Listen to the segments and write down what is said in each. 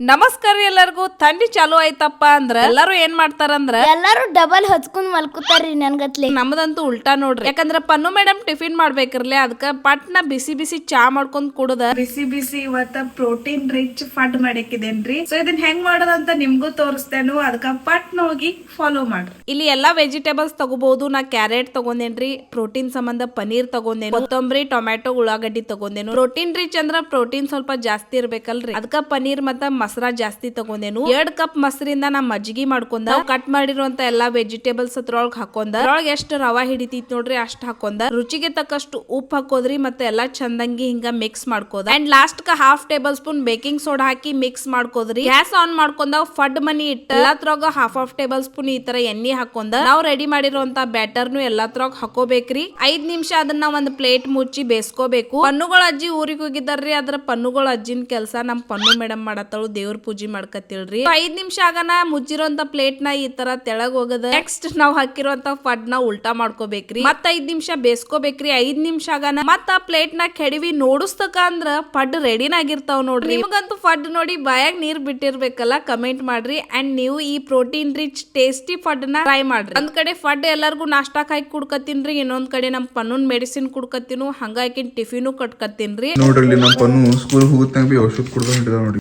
ನಮಸ್ಕಾರ ಎಲ್ಲರಿಗೂ. ಥಂಡಿ ಚಾಲು ಆಯ್ತಪ್ಪ ಅಂದ್ರ ಎಲ್ಲಾರು ಏನ್ ಮಾಡ್ತಾರಂದ್ರ ಎಲ್ಲಾರು ಡಬಲ್ ಹಚ್ಕೊಂಡ್ ಮಲ್ಕೋತಾರ್ರಿ ನನ್ಗತ್ಲೆ. ನಮ್ದಂತೂ ಉಲ್ಟಾ ನೋಡ್ರಿ. ಯಾಕಂದ್ರ ಪನ್ನು ಮೇಡಮ್ ಟಿಫಿನ್ ಮಾಡ್ಬೇಕಿರ್ಲಿ ಅದಕ್ಕ ಪಟ್ನ ಬಿಸಿ ಬಿಸಿ ಚಾ ಮಾಡ್ಕೊಂಡ್ ಕುಡದ ಬಿಸಿ ಬಿಸಿ ಇವತ್ತ ಪ್ರೋಟೀನ್ ರಿಚ್ ಫಡ್ ಮಾಡಕ್ಕಿದೇನ್ರಿ. ಸೊ ಇದನ್ನ ಹೆಂಗ್ ಮಾಡೋದಂತ ನಿಮ್ಗೂ ತೋರಿಸ್ತೇನು. ಅದಕ್ಕ ಪಟ್ನ ಹೋಗಿ ಫಾಲೋ ಮಾಡ್ರಿ. ಇಲ್ಲಿ ಎಲ್ಲಾ ವೆಜಿಟೇಬಲ್ಸ್ ತಗೋಬಹುದು. ನಾ ಕ್ಯಾರೆಟ್ ತಗೊಂಡೇನ್ರಿ, ಪ್ರೋಟೀನ್ ಸಂಬಂಧ ಪನೀರ್ ತಗೊಂಡೇನು, ಕೊತ್ತಂಬರಿ, ಟೊಮ್ಯಾಟೊ, ಉಳ್ಳಾಗಡ್ಡಿ ತಗೊಂಡೇನು. ಪ್ರೋಟೀನ್ ರಿಚ್ ಅಂದ್ರ ಪ್ರೋಟೀನ್ ಸ್ವಲ್ಪ ಜಾಸ್ತಿ ಇರ್ಬೇಕಲ್ರಿ, ಅದಕ್ಕ ಪನೀರ್ ಮತ್ತ ಮಸರಾ ಜಾಸ್ತಿ ತಗೊಂಡೇನು. 2 ಕಪ್ ಮೊಸರಿಂದ ನಾ ಮಜ್ಜಿಗೆ ಮಾಡ್ಕೊಂಡ ಕಟ್ ಮಾಡಿರುವಂತ ಎಲ್ಲಾ ವೆಜಿಟೇಬಲ್ಸ್ ಅದ್ರೊಳಗ್ ಹಾಕೊಂಡ ಅದ್ರೊಳಗೆ ಎಷ್ಟು ರವಾ ಹಿಡಿತೈತಿ ನೋಡ್ರಿ ಅಷ್ಟ್ ಹಾಕೊಂಡ ರುಚಿಗೆ ತಕ್ಕಷ್ಟು ಉಪ್ಪು ಹಾಕೋದ್ರಿ. ಮತ್ತೆ ಎಲ್ಲಾ ಚಂದಂಗಿ ಹಿಂಗ ಮಿಕ್ಸ್ ಮಾಡ್ಕೋದ. ಅಂಡ್ ಲಾಸ್ಟ್ ಕ 1/2 ಟೇಬಲ್ ಸ್ಪೂನ್ ಬೇಕಿಂಗ್ ಸೋಡಾ ಹಾಕಿ ಮಿಕ್ಸ್ ಮಾಡ್ಕೋದ್ರಿ. ಗ್ಯಾಸ್ ಆನ್ ಮಾಡ್ಕೊಂಡ ಫಡ್ ಮನಿ ಇಟ್ಟ ಎಲ್ಲಾತ್ರೊಳಗ 1/2 ಟೇಬಲ್ ಸ್ಪೂನ್ ಈ ತರ ಎಣ್ಣೆ ಹಾಕೊಂಡ ನಾವ್ ರೆಡಿ ಮಾಡಿರುವಂತ ಬ್ಯಾಟರ್ನು ಎಲ್ಲಾತ್ರೊಳಗ ಹಾಕೋಬೇಕ್ರಿ. 5 ನಿಮಿಷ ಅದನ್ನ ಒಂದ್ ಪ್ಲೇಟ್ ಮುಚ್ಚಿ ಬೇಯಿಸ್ಕೋಬೇಕು. ಪನ್ನುಗಳ ಅಜ್ಜಿ ಊರಿಗೆ ಹೋಗಿದ್ದಾರ್ರಿ. ಅದ್ರ ಪನ್ನುಗಳ ಅಜ್ಜಿನ ಕೆಲಸ ನಮ್ ಪನ್ನು ಮೇಡಮ್ ಮಾಡತ್ತಳು. ದೇವ್ರ ಪೂಜೆ ಮಾಡ್ಕತಿಳ್ರಿ. 5 ನಿಮಿಷ ಆಗನ ಮುಚ್ಚಿರೋಂತ ಪ್ಲೇಟ್ ನ ಈ ತರ ತೆಳಗ್ ಹೋಗದ. ನೆಕ್ಸ್ಟ್ ನಾವ್ ಹಾಕಿರುವಂತ ಫಡ್ ನ ಉಲ್ಟಾ ಮಾಡ್ಕೋಬೇಕ್ರಿ. ಮತ್ತ 5 ನಿಮಿಷ ಬೇಯಿಸ್ಕೋಬೇಕ್ರಿ. 5 ನಿಮಿಷ ಆಗನ ಮತ್ತ ಪ್ಲೇಟ್ ನ ಕೆಡವಿ ನೋಡಿಸ್ತಕ ಅಂದ್ರ ಫಡ್ ರೆಡಿನ ಆಗಿರ್ತಾವ್ ನೋಡ್ರಿ. ನಿಮಗಂತೂ ಫಡ್ ನೋಡಿ ಬಾಯಾಗ ನೀರ್ ಬಿಟ್ಟಿರ್ಬೇಕಲ್ಲ. ಕಮೆಂಟ್ ಮಾಡ್ರಿ. ಅಂಡ್ ನೀವು ಈ ಪ್ರೋಟೀನ್ ರಿಚ್ ಟೇಸ್ಟಿ ಫಡ್ ನ ಟ್ರೈ ಮಾಡ್ರಿ. ಒಂದ್ ಕಡೆ ಫಡ್ ಎಲ್ಲರಿಗೂ ನಾಷ್ಟಾಕ್ ಹಾಕಿ ಕುಡ್ಕತೀನ್ರಿ, ಇನ್ನೊಂದ್ ಕಡೆ ನಮ್ ಪನ್ನೂನ್ ಮೆಡಿಸಿನ್ ಕುಡ್ಕತೀನು, ಹಂಗಾಕಿ ಟಿಫಿನು ಕಟ್ಕತೀನ್ರಿ. ನೋಡ್ರಿ ನಮ್ಮ ಪನ್ನು ಸ್ಕೂಲ್ ಹೋಗುತ್ತಂಗ ಬಿ ಔಷಧ ಕುಡ್ದ ಹೊಂಟಿದ ನೋಡಿ.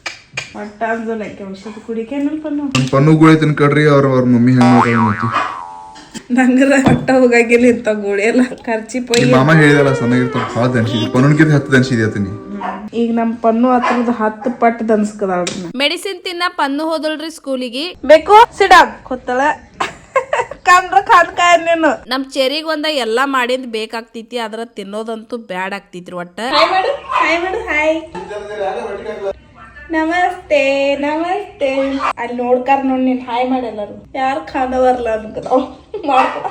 ಒಟ್ಟ ಅಂಜಲಕ್ಕೆ ಔಷಧ ಕುಡಿಕೇನಲ್ಪನು ನಮ್ಮ ಪನ್ನು ಗೋಳಿ ತಿನ್ಕಡ್ರಿ ಅವ್ರ ಮಮ್ಮಿ ಹೆಂಗ್ ನಂಗದ ಹೊಟ್ಟ ಹೋಗಾಗಿಲ್ಲ ಇಂತ ಗೋಳಿ ಎಲ್ಲ ಖರ್ಚಿ ಪೊಯ್. ಮಾಮ ಹೇಳಿದಲ್ಲ ಚೆನ್ನಾಗಿರ್ತಾವ ಭಾಳ ದನ್ಸಿದ್ವಿ. ಪನ್ನೂನ್ಕಿಂತ 10 ದನ್ಸಿದ್ಯ ಆತನಿ. ಈಗ ನಮ್ ಪನ್ನು ಹತ್ರದ 10 ಪಟ್ಟು ದನ್ಸ್ಕದಾಳ್ರಿ. ಮೆಡಿಸಿನ್ ತಿನ್ನ ಪನ್ನು ಹೋದಳ್ರಿ ಸ್ಕೂಲಿಗೆ. ಬೇಕು ಸಿಡಾಗ್ ಕೊತ್ತಳ ಕಂದ್ರ ಕಾನ್ಕಾಯ ನೀನು. ನಮ್ ಚೆರಿಗ್ ಒಂದ ಎಲ್ಲಾ ಮಾಡಿದ್ ಬೇಕಾಗ್ತೈತಿ, ಅದ್ರ ತಿನ್ನೋದಂತೂ ಬ್ಯಾಡ್ ಆಗ್ತೈತ್ರಿ. ಒಟ್ಟ ಹಾಯ್ ಮಾಡು ಹಾಯ್ ಮಾಡು ಹಾಯ್. ನಮಸ್ತೆ ನಮಸ್ತೆ. ಅಲ್ಲಿ ನೋಡ್ಕಾರ ನೋಡಿ ನೀನ್ ಹಾಯ್ ಮಾಡೆಲ್ಲರು. ಯಾರು ಖಾನವರ್ಲ ಅನ್ಕ ನಾವು ಮಾಡ್ಕೊ.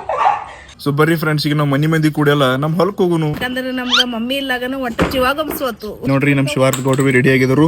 ಸೊ ಬರ್ರಿ ಫ್ರೆಂಡ್ಸ್, ಈಗ ನಾವು ಮನಿ ಮಂದಿ ಕೂಡಲ್ಲ ನಮ್ ಹೊಲಕ್ ಹೋಗುನು. ಯಾಕಂದ್ರೆ ನಮ್ಗ ಮಮ್ಮಿ ಇಲ್ಲಾಗನ ಒಟ್ಟ ಜೀವಾಗಮ್ಸೋತು ನೋಡ್ರಿ ನಮ್ ಶಿವಾರ್ಥ ಗೌಡ್ರು ಬಿ ರೆಡಿ ಆಗಿದ್ರು.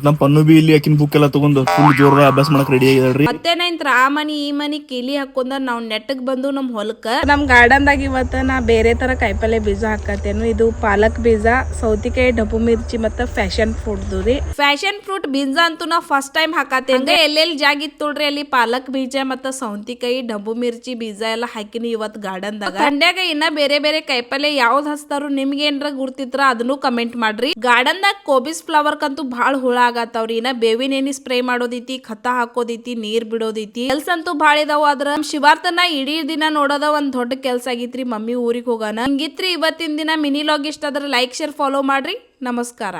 ನಮ್ ಪನ್ನು ಬಿ ಇಲ್ಲಿ ಆಕಿನ ಬುಕ್ ಎಲ್ಲ ತಗೊಂಡು ಫುಲ್ ಜೋರ ಅಭ್ಯಾಸ ಮಾಡಕ್ ರೆಡಿ ಆಗಿದಾಳ್ರಿ. ಮತ್ತೇನಂತ್ರ ಆ ಮನಿ ಈ ಮನಿ ಕೀಲಿ ಹಾಕೊಂಡ ನಾವ್ ನೆಟ್ಟಗ್ ಬಂದು ನಮ್ ಹೊಲಕ್ಕ. ನಮ್ ಗಾರ್ಡನ್ ದಾಗ ಇವತ್ತ ನಾ ಬೇರೆ ತರ ಕಾಯಿಪಲ್ಲೆ ಬೀಜ ಹಾಕತ್ತೇನು. ಇದು ಪಾಲಕ್ ಬೀಜ, ಸೌತಿಕಾಯಿ, ಡಬ್ಬು ಮಿರ್ಚಿ ಮತ್ತ ಫ್ಯಾಷನ್ ಫ್ರೂಟ್ ರೀ. ಫ್ಯಾಷನ್ ಫ್ರೂಟ್ ಬೀಜ ಅಂತೂ ನಾ ಫಸ್ಟ್ ಟೈಮ್ ಹಾಕತ್ತೇನೆ. ಎಲ್ಲೆಲ್ಲಿ ಜಾಗ ಇತ್ತು ನೋಡ್ರಿ ಅಲ್ಲಿ ಪಾಲಕ್ ಬೀಜ ಮತ್ತ ಸೌತಿಕಾಯಿ, ಡಬ್ಬು ಮಿರ್ಚಿ ಬೀಜ ಎಲ್ಲ ಹಾಕಿನಿ ಇವತ್ ಗಾರ್ಡನ್ ದಾಗ. ಕಂಡ್ಯಾಗ ಇನ್ನ ಬೇರೆ ಬೇರೆ ಕಾಯಿಪಲ್ಲೆ ಯಾವ್ದು ಹಚ್ತಾರು ನಿಮ್ಗೆ ಏನ್ರ ಗುರ್ತಿದ್ರ ಅದನ್ನು ಕಮೆಂಟ್ ಮಾಡ್ರಿ. ಗಾರ್ಡನ್ ದಾಗ ಕೋಬಿಸ್ ಫ್ಲವರ್ ಕಂತೂ ಬಹಳ ಹುಳ ಆಗತ್ತಾವ್ರಿ. ಇನ್ನ ಬೇವಿನ ಎಣ್ಣೆ ಸ್ಪ್ರೇ ಮಾಡೋದೈತಿ, ಖತ್ತ ಹಾಕೋದೈತಿ, ನೀರ್ ಬಿಡೋದೈತಿ. ಕೆಲ್ಸ ಅಂತೂ ಬಾಳ ಇದಾವ. ಆದ್ರ ಶಿವಾರ್ಥನ ಇಡೀ ದಿನ ನೋಡೋದ ಒಂದ್ ದೊಡ್ಡ ಕೆಲ್ಸ ಆಗಿತ್ರಿ. ಮಮ್ಮಿ ಊರಿಗೆ ಹೋಗಾನ. ಹಿಂಗಿತ್ರಿ ಇವತ್ತಿನ ದಿನ ಮಿನಿ ಲಾಗ್. ಇಷ್ಟ ಆದ್ರ ಲೈಕ್ ಶೇರ್ ಫಾಲೋ ಮಾಡ್ರಿ. ನಮಸ್ಕಾರ.